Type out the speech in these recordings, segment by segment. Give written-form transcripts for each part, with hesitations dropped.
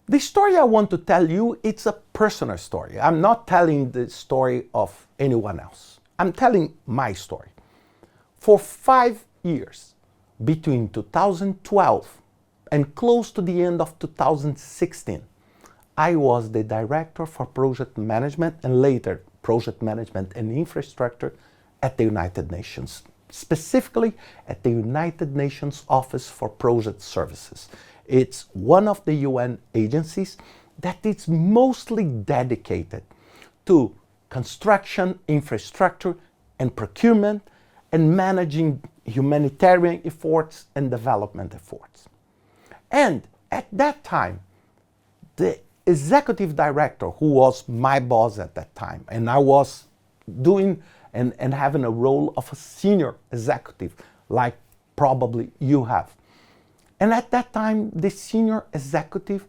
The story I want to tell you, it's a personal story. I'm not telling the story of anyone else. I'm telling my story. For 5 years, between 2012 and close to the end of 2016, I was the director for project management and later project management and infrastructure at the United Nations, specifically at the United Nations Office for Project Services. It's one of the UN agencies that is mostly dedicated to construction, infrastructure, and procurement, and managing humanitarian efforts and development efforts. And at that time, the executive director, who was my boss at that time, and I was doing and having a role of a senior executive, like probably you have. And at that time, the senior executive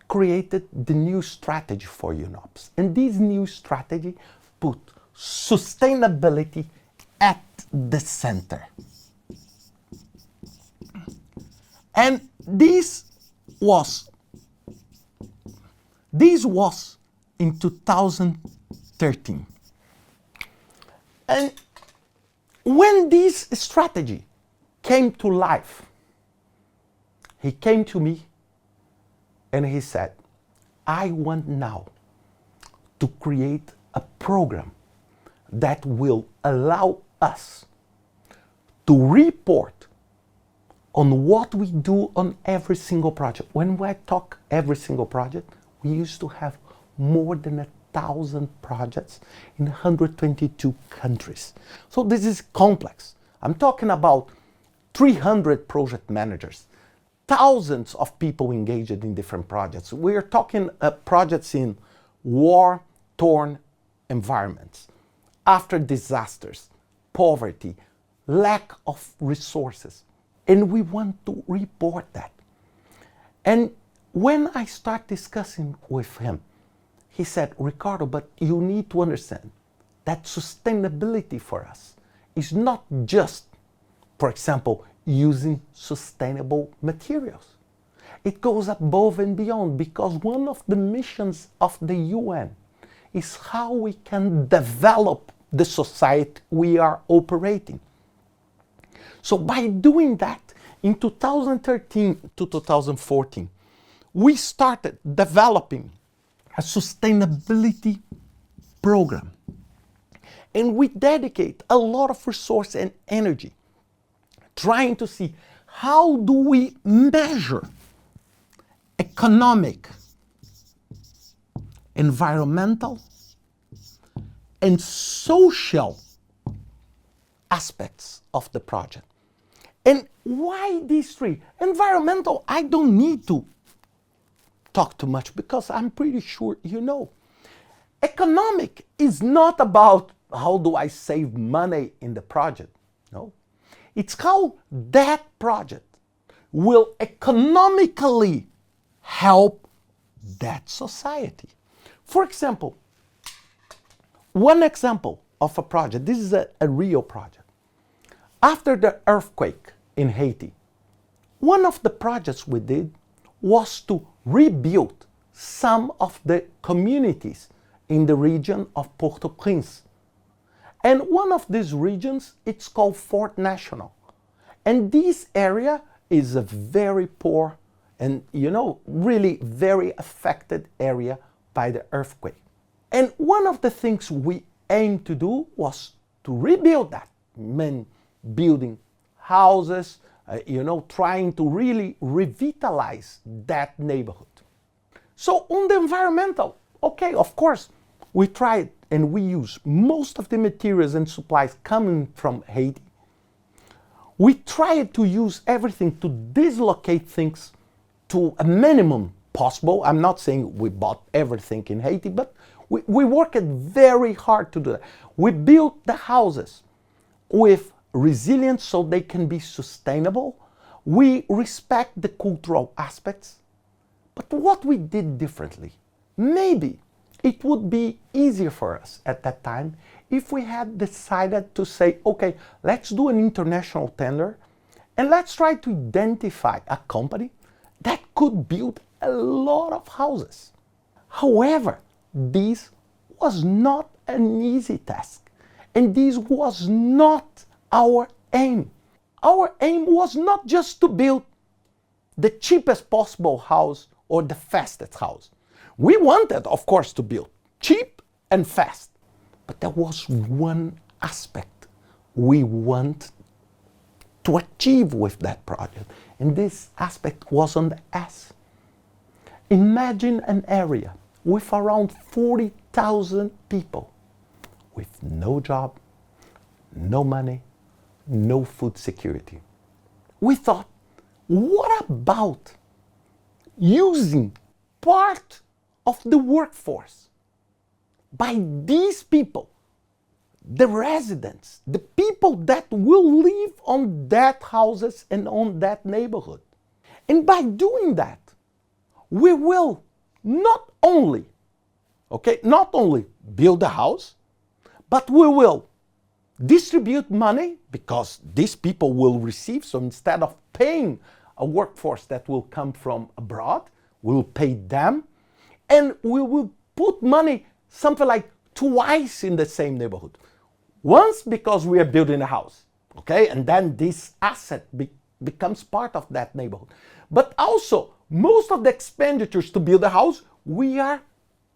created the new strategy for UNOPS. And this new strategy put sustainability at the center. And this was in 2013. And when this strategy came to life, he came to me and he said, I want now to create a program that will allow us to report on what we do on every single project. When I talk every single project, we used to have more than 1,000 projects in 122 countries. So this is complex. I'm talking about 300 project managers, thousands of people engaged in different projects. We're talking projects in war-torn environments, after disasters, poverty, lack of resources. And we want to report that. And when I start discussing with him, he said, Ricardo, but you need to understand that sustainability for us is not just, for example, using sustainable materials. It goes above and beyond, because one of the missions of the UN is how we can develop the society we are operating. So by doing that, in 2013 to 2014, we started developing a sustainability program. And we dedicate a lot of resource and energy trying to see how do we measure economic, environmental, and social aspects of the project. And why these three? Environmental, I don't need to talk too much because I'm pretty sure you know. Economic is not about how do I save money in the project. No. It's how that project will economically help that society. For example, one example of a project, this is a real project. After the earthquake in Haiti, one of the projects we did was to rebuild some of the communities in the region of Port-au-Prince. And one of these regions, it's called Fort National. And this area is a very poor and, really very affected area by the earthquake. And one of the things we aimed to do was to rebuild that, building houses, trying to really revitalize that neighborhood. So on the environmental, okay, of course, we tried and we use most of the materials and supplies coming from Haiti. We tried to use everything to dislocate things to a minimum possible. I'm not saying we bought everything in Haiti, but we worked very hard to do that. We built the houses with resilience so they can be sustainable. We respect the cultural aspects. But what we did differently, maybe it would be easier for us at that time if we had decided to say, okay, let's do an international tender and let's try to identify a company that could build a lot of houses. However, this was not an easy task, and this was not our aim. Our aim was not just to build the cheapest possible house or the fastest house. We wanted, of course, to build cheap and fast, but there was one aspect we want to achieve with that project, and this aspect was on the S. Imagine an area with around 40,000 people with no job, no money, no food security. We thought, what about using part of the workforce by these people, the residents, the people that will live on that houses and on that neighborhood? And by doing that, we will not only build a house, but we will distribute money because these people will receive. So instead of paying a workforce that will come from abroad, we'll pay them, and we will put money something like twice in the same neighborhood. Once because we are building a house, okay, and then this asset becomes part of that neighborhood. But also, most of the expenditures to build a house, we are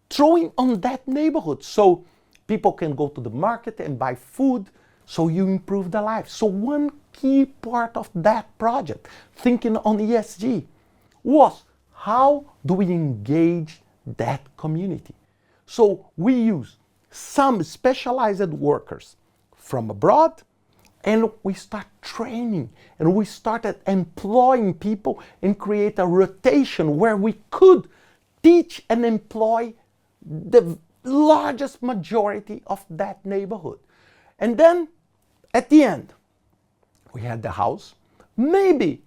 throwing on that neighborhood. So people can go to the market and buy food, so you improve their lives. So one key part of that project, thinking on ESG, was how do we engage that community? So we use some specialized workers from abroad, and we start training, and we started employing people and create a rotation where we could teach and employ the largest majority of that neighborhood. And then at the end, we had the house. Maybe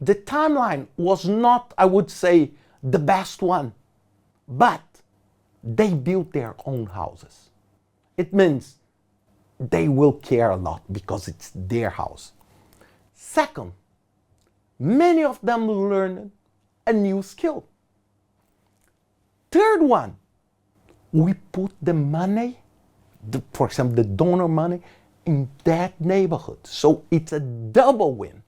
the timeline was not, I would say, the best one, but they built their own houses. It means they will care a lot because it's their house. Second, many of them learned a new skill. Third one, we put the money, for example, the donor money, in that neighborhood. So it's a double win.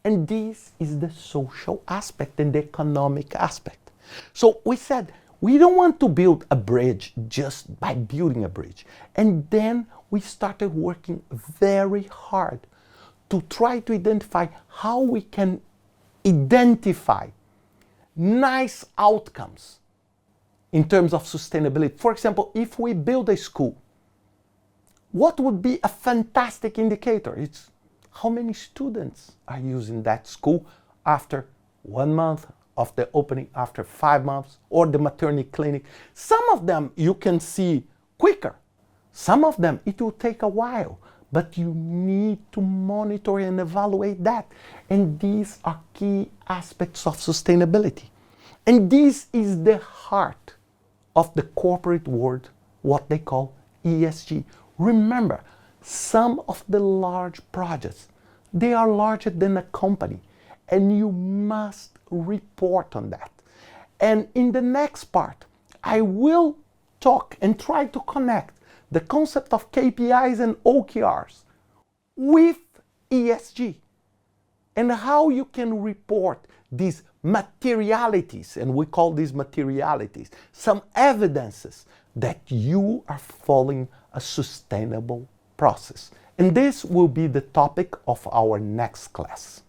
And this is the social aspect and the economic aspect. So we said, we don't want to build a bridge just by building a bridge. And then we started working very hard to try to identify how we can identify nice outcomes in terms of sustainability. For example, if we build a school, what would be a fantastic indicator? It's how many students are using that school after 1 month of the opening, after 5 months, or the maternity clinic. Some of them you can see quicker. Some of them it will take a while, but you need to monitor and evaluate that. And these are key aspects of sustainability. And this is the heart of the corporate world, what they call ESG. Remember, some of the large projects, they are larger than a company, and you must report on that. And in the next part, I will talk and try to connect the concept of KPIs and OKRs with ESG and how you can report these materialities, and we call these materialities, some evidences that you are following a sustainable process. And this will be the topic of our next class.